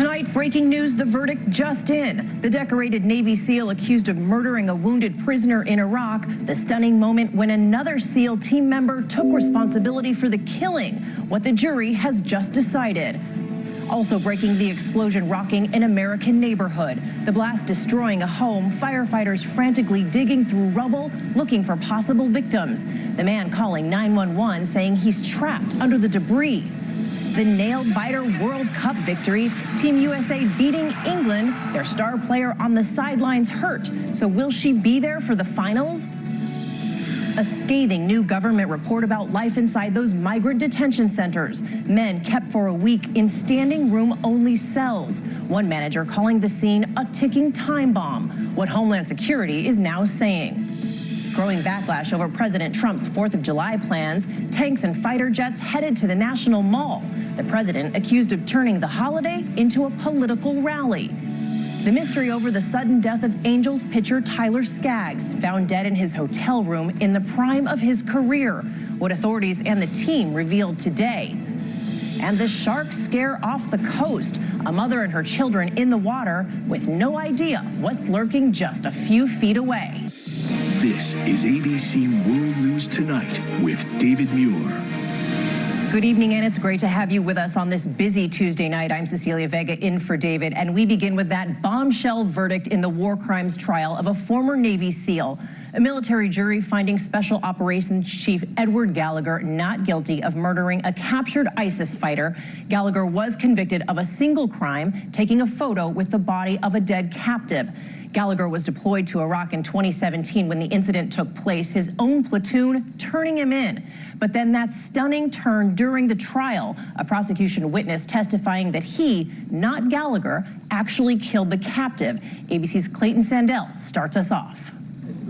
Tonight, breaking news, the verdict just in. The decorated Navy SEAL accused of murdering a wounded prisoner in Iraq. The stunning moment when another SEAL team member took responsibility for the killing. What the jury has just decided. Also breaking, the explosion rocking an American neighborhood. The blast destroying a home, firefighters frantically digging through rubble, looking for possible victims. The man calling 911 saying he's trapped under the debris. The nail-biter World Cup victory, Team USA beating England, their star player on the sidelines hurt. So will she be there for the finals? A scathing new government report about life inside those migrant detention centers. Men kept for a week in standing room-only cells. One manager calling the scene a ticking time bomb. What Homeland Security is now saying. Growing backlash over President Trump's 4th of July plans, tanks and fighter jets headed to the National Mall. The president accused of turning the holiday into a political rally. The mystery over the sudden death of Angels pitcher Tyler Skaggs, found dead in his hotel room in the prime of his career. What authorities and the team revealed today. And the shark scare off the coast. A mother and her children in the water with no idea what's lurking just a few feet away. This is ABC World News Tonight with David Muir. Good evening, and it's great to have you with us on this busy Tuesday night. I'm Cecilia Vega in for David, and we begin with that bombshell verdict in the war crimes trial of a former Navy SEAL. A military jury finding Special Operations Chief Edward Gallagher not guilty of murdering a captured ISIS fighter. Gallagher was convicted of a single crime, taking a photo with the body of a dead captive. Gallagher was deployed to Iraq in 2017 when the incident took place, his own platoon turning him in. But then that stunning turn during the trial, a prosecution witness testifying that he, not Gallagher, actually killed the captive. ABC's Clayton Sandell starts us off.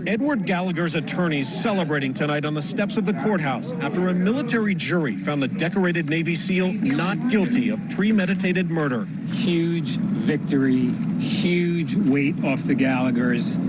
Edward Gallagher's attorneys celebrating tonight on the steps of the courthouse after a military jury found the decorated Navy SEAL not guilty of premeditated murder. Huge victory, huge weight off the Gallaghers,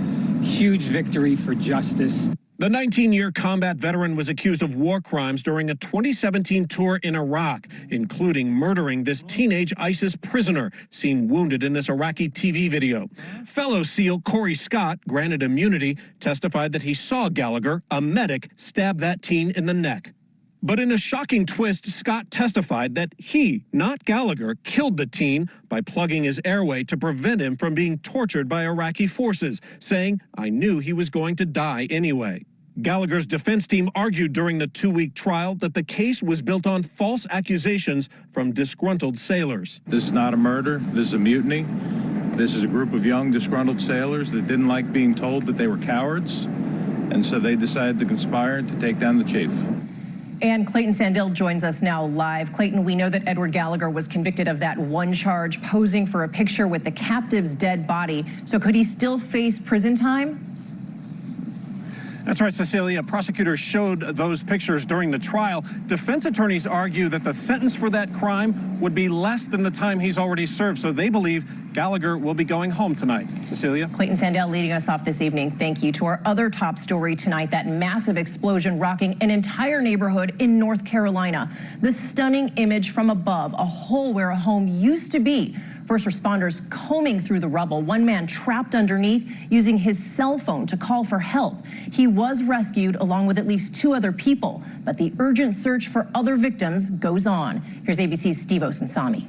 huge victory for justice. The 19-year combat veteran was accused of war crimes during a 2017 tour in Iraq, including murdering this teenage ISIS prisoner seen wounded in this Iraqi TV video. Fellow SEAL Corey Scott, granted immunity, testified that he saw Gallagher, a medic, stab that teen in the neck. But in a shocking twist, Scott testified that he, not Gallagher, killed the teen by plugging his airway to prevent him from being tortured by Iraqi forces, saying, "I knew he was going to die anyway." Gallagher's defense team argued during the 2-week trial that the case was built on false accusations from disgruntled sailors. This is not a murder. This is a mutiny. This is a group of young, disgruntled sailors that didn't like being told that they were cowards, and so they decided to conspire to take down the chief. And Clayton Sandell joins us now live. Clayton, we know that Edward Gallagher was convicted of that one charge, posing for a picture with the captive's dead body. So could he still face prison time? That's right, Cecilia. Prosecutors showed those pictures during the trial. Defense attorneys argue that the sentence for that crime would be less than the time he's already served, so they believe Gallagher will be going home tonight. Cecilia? Clayton Sandell leading us off this evening. Thank you. To our other top story tonight, that massive explosion rocking an entire neighborhood in North Carolina. The stunning image from above, a hole where a home used to be. First responders combing through the rubble, one man trapped underneath using his cell phone to call for help. He was rescued along with at least 2 other people, but the urgent search for other victims goes on. Here's ABC's Steve Osunsami.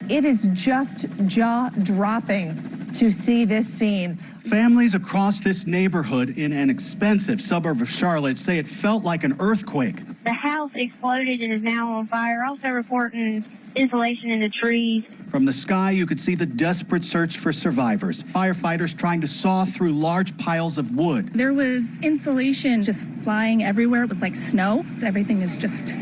It is just jaw-dropping to see this scene. Families across this neighborhood in an expensive suburb of Charlotte say it felt like an earthquake. The house exploded and is now on fire. Also reporting insulation in the trees. From the sky, you could see the desperate search for survivors. Firefighters trying to saw through large piles of wood. There was insulation just flying everywhere. It was like snow. Everything is just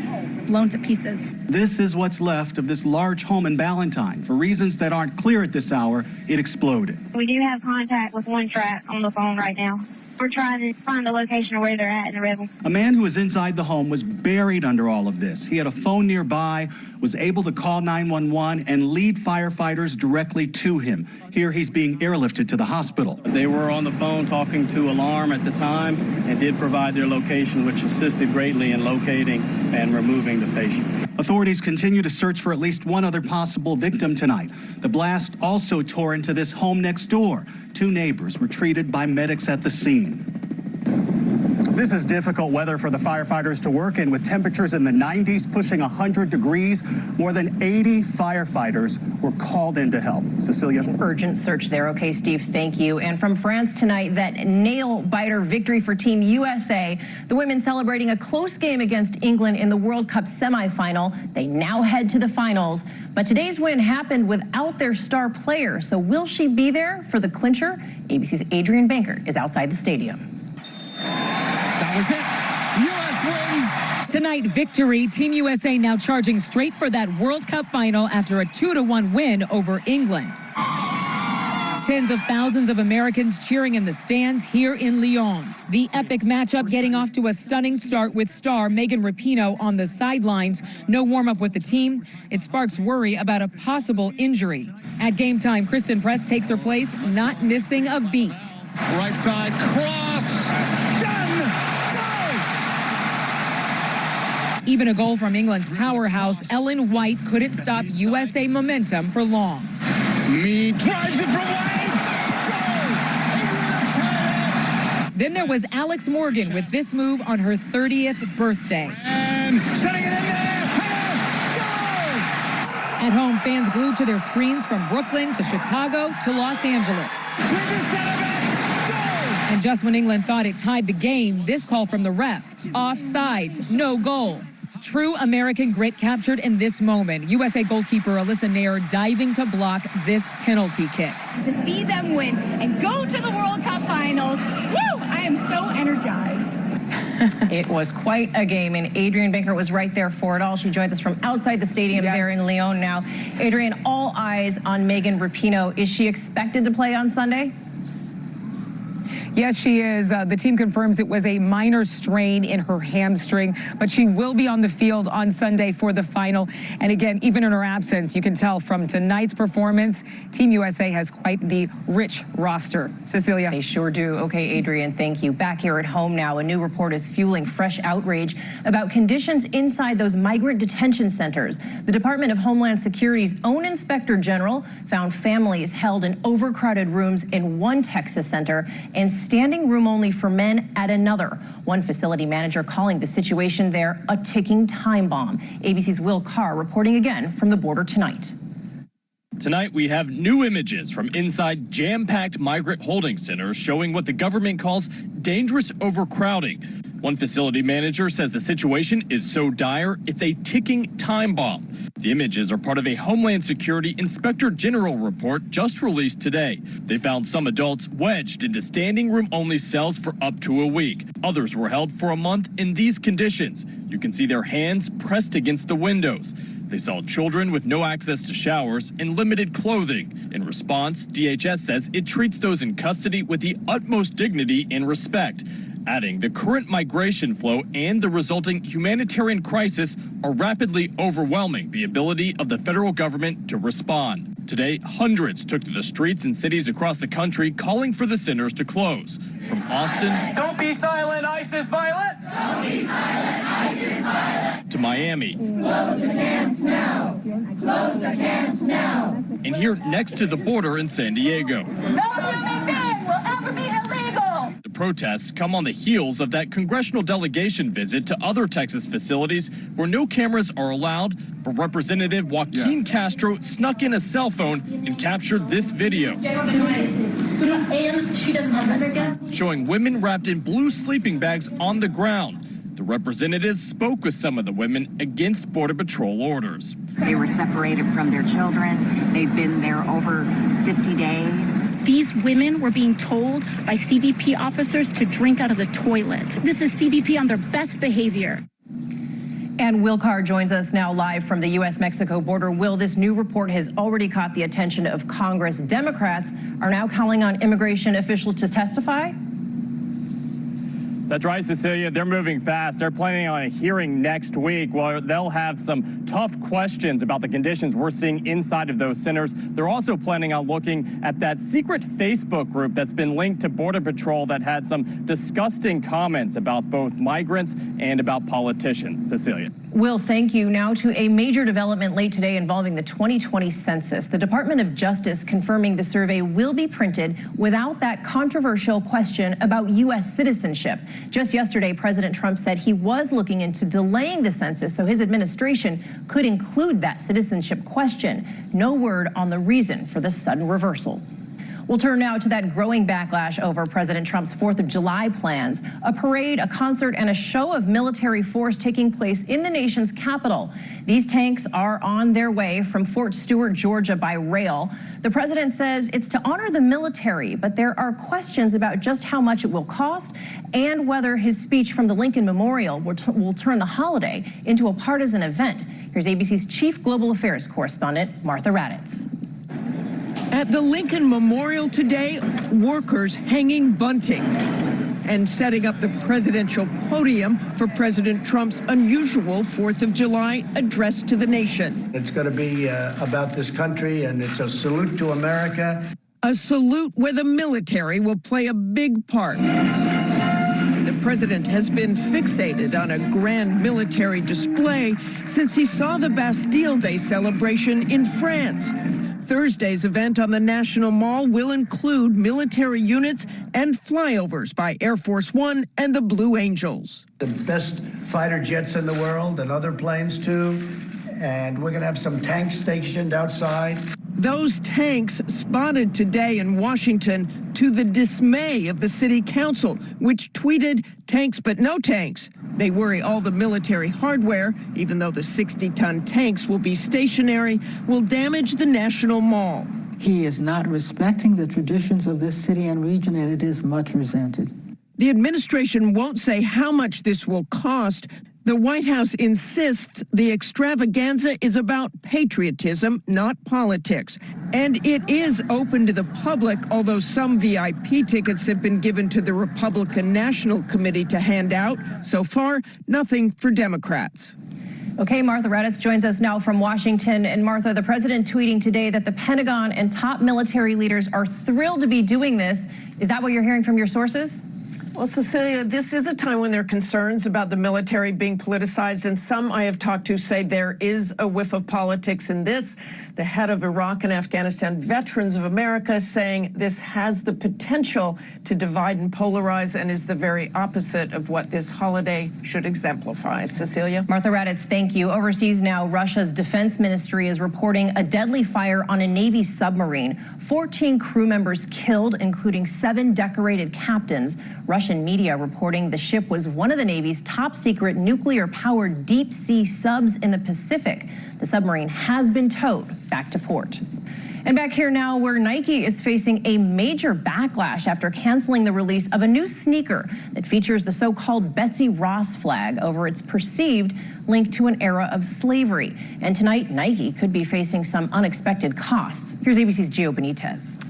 blown to pieces. This is what's left of this large home in Ballantyne. For reasons that aren't clear at this hour, it exploded. We do have contact with one track on the phone right now. We're trying to find the location of where they're at in the rebel. A man who was inside the home was buried under all of this. He had a phone nearby, was able to call 911 and lead firefighters directly to him. Here he's being airlifted to the hospital. They were on the phone talking to Alarm at the time and did provide their location, which assisted greatly in locating and removing the patient. Authorities continue to search for at least one other possible victim tonight. The blast also tore into this home next door. 2 neighbors were treated by medics at the scene. This is difficult weather for the firefighters to work in, with temperatures in the 90s pushing 100 degrees. More than 80 firefighters were called in to help. Cecilia? An urgent search there. Okay, Steve, thank you. And from France tonight, that nail-biter victory for Team USA. The women celebrating a close game against England in the World Cup semifinal. They now head to the finals. But today's win happened without their star player. So will she be there for the clincher? ABC's Adrienne Bankert is outside the stadium. That was it. U.S. wins. Tonight, victory. Team USA now charging straight for that World Cup final after a 2-1 win over England. Tens of thousands of Americans cheering in the stands here in Lyon. The epic matchup getting off to a stunning start with star Megan Rapinoe on the sidelines. No warm-up with the team. It sparks worry about a possible injury. At game time, Kristen Press takes her place, not missing a beat. Right side cross. Done. Goal. Even a goal from England's powerhouse, Ellen White, couldn't stop USA momentum for long. Me drives it from White. Then there was Alex Morgan with this move on her 30th birthday. And setting it in there. At home, fans glued to their screens from Brooklyn to Chicago to Los Angeles. And just when England thought it tied the game, this call from the ref. Offsides, no goal. True American grit captured in this moment. USA goalkeeper Alyssa Nair diving to block this penalty kick. To see them win and go to the World Cup finals, woo! I am so energized. It was quite a game, and Adrienne Bankert was right there for it all. She joins us from outside the stadium there in Lyon now. Adrienne, all eyes on Megan Rapinoe. Is she expected to play on Sunday? Yes, she is. The team confirms it was a minor strain in her hamstring, but she will be on the field on Sunday for the final. And again, even in her absence, you can tell from tonight's performance, Team USA has quite the rich roster. Cecilia. They sure do. Okay, Adrienne, thank you. Back here at home now, a new report is fueling fresh outrage about conditions inside those migrant detention centers. The Department of Homeland Security's own Inspector General found families held in overcrowded rooms in one Texas center and standing room only for men at another. One facility manager calling the situation there a ticking time bomb. ABC's Will Carr reporting again from the border tonight. Tonight, we have new images from inside jam-packed migrant holding centers showing what the government calls dangerous overcrowding. One facility manager says the situation is so dire, it's a ticking time bomb. The images are part of a Homeland Security Inspector General report just released today. They found some adults wedged into standing room only cells for up to a week. Others were held for a month in these conditions. You can see their hands pressed against the windows. They saw children with no access to showers and limited clothing. In response, DHS says it treats those in custody with the utmost dignity and respect, adding the current migration flow and the resulting humanitarian crisis are rapidly overwhelming the ability of the federal government to respond. Today, hundreds took to the streets in cities across the country calling for the centers to close. From Austin, don't be silent, ISIS violent! Don't be silent, ISIS violent! To Miami. Close the camps now! Close the camps now! And here next to the border in San Diego. No human being will ever be illegal! The protests come on the heels of that congressional delegation visit to other Texas facilities where no cameras are allowed, but Representative Joaquin Castro snuck in a cell phone and captured this video. And she doesn't have medicine. Showing women wrapped in blue sleeping bags on the ground. The representatives spoke with some of the women against Border Patrol orders. They were separated from their children. They've been there over 50 days. These women were being told by CBP officers to drink out of the toilet. This is CBP on their best behavior. And Will Carr joins us now live from the U.S.-Mexico border. Will, this new report has already caught the attention of Congress. Democrats are now calling on immigration officials to testify? That's right, Cecilia. They're moving fast. They're planning on a hearing next week where they'll have some tough questions about the conditions we're seeing inside of those centers. They're also planning on looking at that secret Facebook group that's been linked to Border Patrol that had some disgusting comments about both migrants and about politicians. Cecilia. Will, thank you. Now to a major development late today involving the 2020 census. The Department of Justice confirming the survey will be printed without that controversial question about U.S. citizenship. Just yesterday, President Trump said he was looking into delaying the census so his administration could include that citizenship question. No word on the reason for the sudden reversal. We'll turn now to that growing backlash over President Trump's 4th of July plans. A parade, a concert, and a show of military force taking place in the nation's capital. These tanks are on their way from Fort Stewart, Georgia by rail. The president says it's to honor the military, but there are questions about just how much it will cost and whether his speech from the Lincoln Memorial will turn the holiday into a partisan event. Here's ABC's chief global affairs correspondent, Martha Raddatz. At the Lincoln Memorial today, workers hanging bunting and setting up the presidential podium for President Trump's unusual 4th of July address to the nation. It's going to be about this country, and it's a salute to America. A salute where the military will play a big part. The president has been fixated on a grand military display since he saw the Bastille Day celebration in France. Thursday's event on the National Mall will include military units and flyovers by Air Force One and the Blue Angels. The best fighter jets in the world and other planes too. And we're going to have some tanks stationed outside. Those tanks spotted today in Washington to the dismay of the city council, which tweeted, "Tanks but no tanks." They worry all the military hardware, even though the 60-ton tanks will be stationary, will damage the National Mall. He is not respecting the traditions of this city and region, and it is much resented. The administration won't say how much this will cost. The White House insists the extravaganza is about patriotism, not politics. And it is open to the public, although some VIP tickets have been given to the Republican National Committee to hand out. So far, nothing for Democrats. Okay, Martha Raddatz joins us now from Washington. And Martha, the president tweeting today that the Pentagon and top military leaders are thrilled to be doing this. Is that what you're hearing from your sources? Well, Cecilia, this is a time when there are concerns about the military being politicized, and some I have talked to say there is a whiff of politics in this. The head of Iraq and Afghanistan Veterans of America saying this has the potential to divide and polarize and is the very opposite of what this holiday should exemplify. Cecilia? Martha Raddatz, thank you. Overseas now, Russia's defense ministry is reporting a deadly fire on a Navy submarine. 14 crew members killed, including 7 decorated captains. Russian media reporting the ship was one of the Navy's top secret nuclear-powered deep-sea subs in the Pacific. The submarine has been towed back to port. And back here now, where Nike is facing a major backlash after canceling the release of a new sneaker that features the so-called Betsy Ross flag over its perceived link to an era of slavery. And tonight, Nike could be facing some unexpected costs. Here's ABC's Gio Benitez.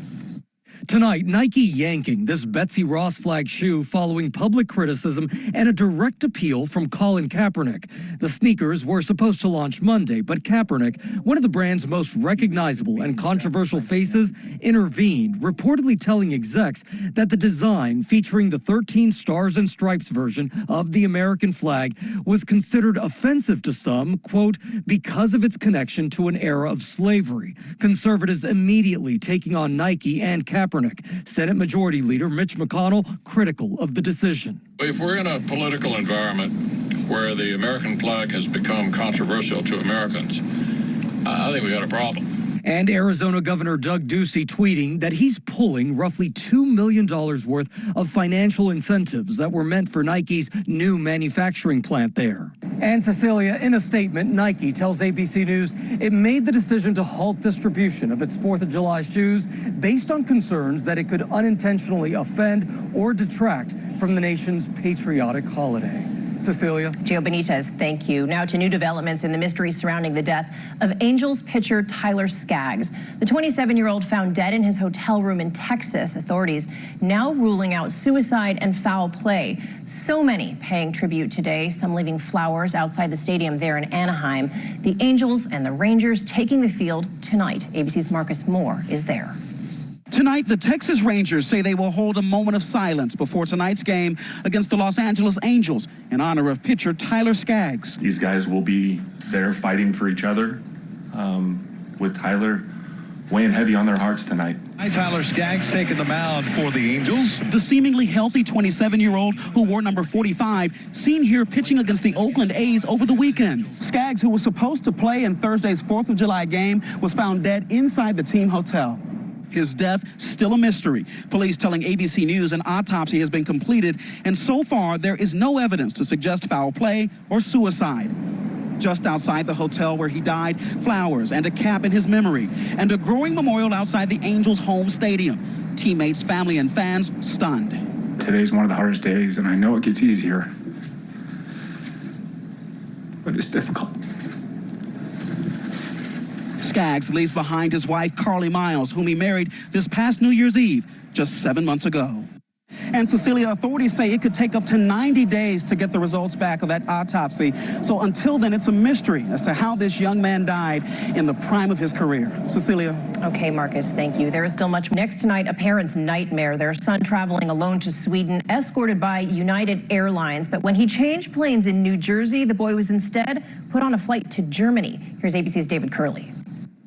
Tonight, Nike yanking this Betsy Ross flag shoe following public criticism and a direct appeal from Colin Kaepernick. The sneakers were supposed to launch Monday, but Kaepernick, one of the brand's most recognizable and controversial faces, intervened, reportedly telling execs that the design featuring the 13 stars and stripes version of the American flag was considered offensive to some, quote, because of its connection to an era of slavery. Conservatives immediately taking on Nike and Kaepernick. Senate Majority Leader Mitch McConnell critical of the decision. If we're in a political environment where the American flag has become controversial to Americans, I think we got a problem. And Arizona Governor Doug Ducey tweeting that he's pulling roughly $2 million worth of financial incentives that were meant for Nike's new manufacturing plant there. And Cecilia, in a statement, Nike tells ABC News it made the decision to halt distribution of its 4th of July shoes based on concerns that it could unintentionally offend or detract from the nation's patriotic holiday. Cecilia. Gio Benitez, thank you. Now to new developments in the mystery surrounding the death of Angels pitcher Tyler Skaggs. The 27-year-old found dead in his hotel room in Texas. Authorities now ruling out suicide and foul play. So many paying tribute today, some leaving flowers outside the stadium there in Anaheim. The Angels and the Rangers taking the field tonight. ABC's Marcus Moore is there. Tonight, the Texas Rangers say they will hold a moment of silence before tonight's game against the Los Angeles Angels in honor of pitcher Tyler Skaggs. These guys will be there fighting for each other, with Tyler weighing heavy on their hearts tonight. Tyler Skaggs taking the mound for the Angels. The seemingly healthy 27-year-old who wore number 45, seen here pitching against the Oakland A's over the weekend. Skaggs, who was supposed to play in Thursday's 4th of July game, was found dead inside the team hotel. His death still a mystery. Police telling ABC News an autopsy has been completed, and so far there is no evidence to suggest foul play or suicide. Just outside the hotel where he died, flowers and a cap in his memory, and a growing memorial outside the Angels' home stadium. Teammates, family, and fans stunned. Today's one of the hardest days, and I know it gets easier, but it's difficult. Skaggs leaves behind his wife, Carly Miles, whom he married this past New Year's Eve, just 7 months ago. And Cecilia, authorities say it could take up to 90 days to get the results back of that autopsy. So until then, it's a mystery as to how this young man died in the prime of his career. Cecilia. Okay, Marcus, thank you. There is still much. Next tonight, a parent's nightmare. Their son traveling alone to Sweden, escorted by United Airlines. But when he changed planes in New Jersey, the boy was instead put on a flight to Germany. Here's ABC's David Curley.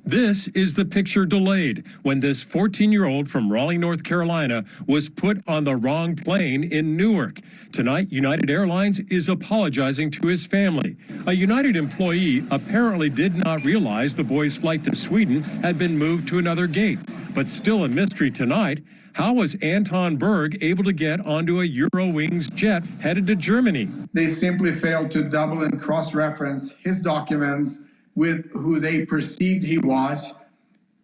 This is the picture delayed when this 14-year-old from Raleigh, North Carolina was put on the wrong plane in Newark. Tonight, United Airlines is apologizing to his family. A United employee apparently did not realize the boy's flight to Sweden had been moved to another gate. But still a mystery tonight. How was Anton Berg able to get onto a Eurowings jet headed to Germany? They simply failed to double and cross-reference his documents with who they perceived he was,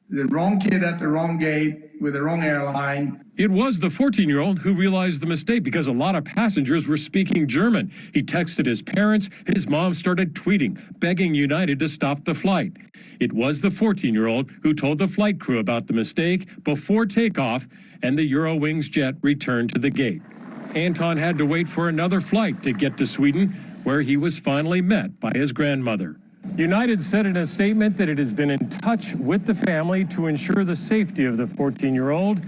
the wrong kid at the wrong gate with the wrong airline. It was the 14-year-old who realized the mistake because a lot of passengers were speaking German. He texted his parents. His mom started tweeting, begging United to stop the flight. It was the 14-year-old who told the flight crew about the mistake before takeoff, and the Eurowings jet returned to the gate. Anton had to wait for another flight to get to Sweden, where he was finally met by his grandmother. United said in a statement that it has been in touch with the family to ensure the safety of the 14-year-old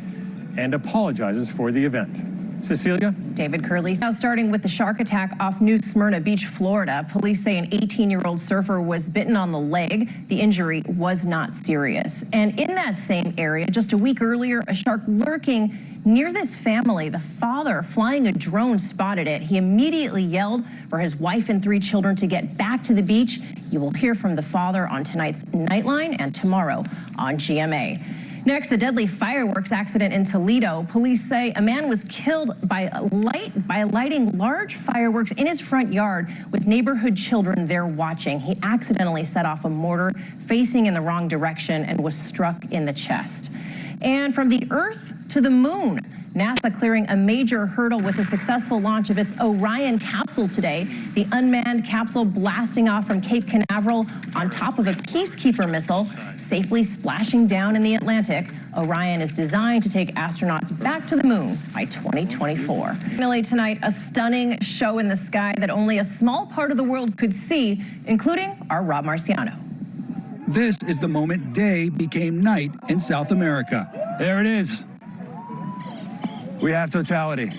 and apologizes for the event. Cecilia? David Curley. Now starting with the shark attack off New Smyrna Beach, Florida. Police say an 18-year-old surfer was bitten on the leg. The injury was not serious. And in that same area, just a week earlier, a shark lurking near this family. The father flying a drone spotted it. He immediately yelled for his wife and 3 children to get back to the beach. You will hear from the father on tonight's Nightline and tomorrow on GMA. Next, the deadly fireworks accident in Toledo. Police say a man was killed by lighting large fireworks in his front yard with neighborhood children there watching. He accidentally set off a mortar facing in the wrong direction and was struck in the chest. And from the Earth to the moon, NASA clearing a major hurdle with the successful launch of its Orion capsule today. The unmanned capsule blasting off from Cape Canaveral on top of a Peacekeeper missile, safely splashing down in the Atlantic. Orion is designed to take astronauts back to the moon by 2024. Finally tonight, a stunning show in the sky that only a small part of the world could see, including our Rob Marciano. This is the moment day became night in South America. There it is. We have totality.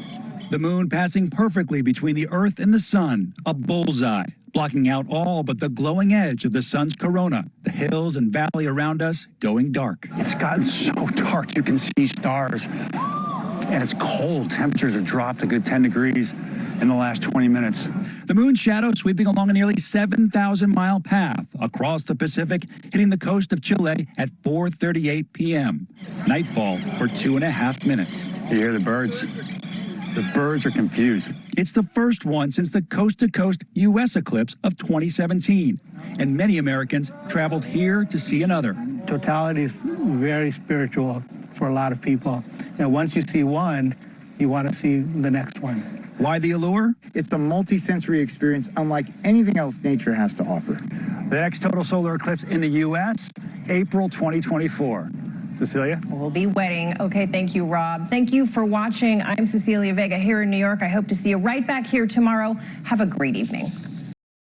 The moon passing perfectly between the Earth and the sun, a bullseye, blocking out all but the glowing edge of the sun's corona. The hills and valley around us going dark. It's gotten so dark you can see stars. And it's cold. Temperatures have dropped a good 10 degrees in the last 20 minutes. The moon's shadow sweeping along a nearly 7,000-mile path across the Pacific, hitting the coast of Chile at 4:38 p.m. Nightfall for 2.5 minutes. You hear the birds? The birds are confused. It's the first one since the coast-to-coast U.S. eclipse of 2017. And many Americans traveled here to see another. Totality is very spiritual for a lot of people. And once you see one, you want to see the next one. Why the allure? It's a multi-sensory experience unlike anything else nature has to offer. The next total solar eclipse in the U.S., April 2024. Cecilia? We'll be waiting. Okay, thank you, Rob. Thank you for watching. I'm Cecilia Vega here in New York. I hope to see you right back here tomorrow. Have a great evening.